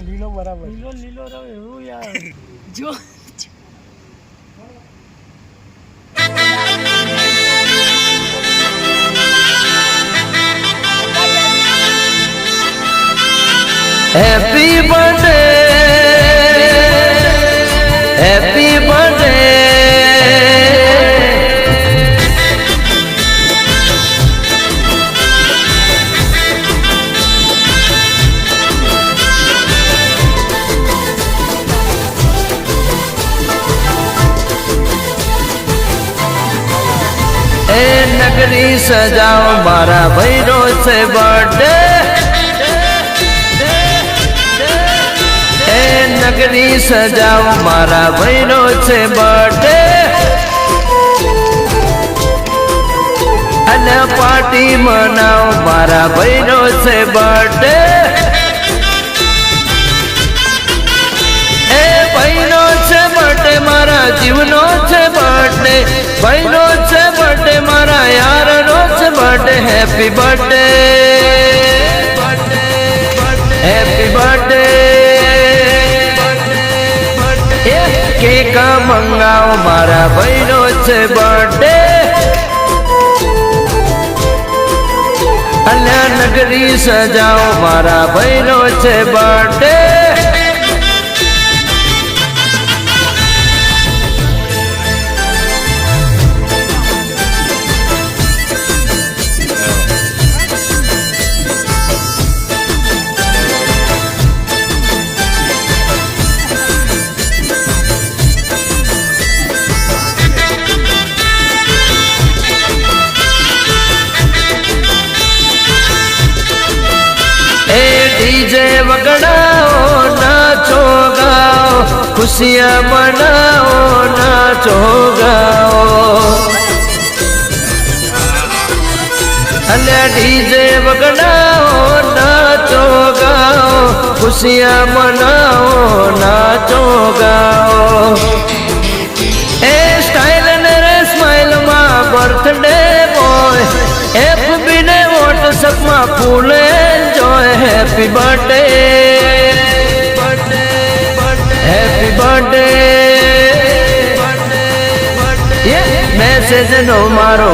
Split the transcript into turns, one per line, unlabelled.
લીલો બરાબર
લીલો લીલો રવે એવું યાર જો
Happy birthday, happy birthday. ए नगरी सजाओ मारा भैरो से बर्थडे नगरी सजाओ मारा बहनों से बर्थडे अने पार्टी मनाओ मारा बहनों से बर्थडे ए बहनों से बर्थडे मारा जीवनों से बर्थडे बहनों से बर्थडे मारा यारों से birthday happy birthday happy birthday cake मंगाओ मारा बहनों से बर्थडे अन्य नगरी सजाओ मारा बहनों से बर्थडे डीजे वगड़ाओ नाचो गाओ खुशियाँ मनाओ नाचो गाओ अल्लाह डीजे वगड़ाओ नाचो गाओ खुशियाँ मनाओ नाचो गाओ ए स्टाइल ने स्माइल मा बर्थडे बॉय एफबी ने व्हाट्सएप मा full enjoy happy birthday happy birthday ये मैसेज नो मारो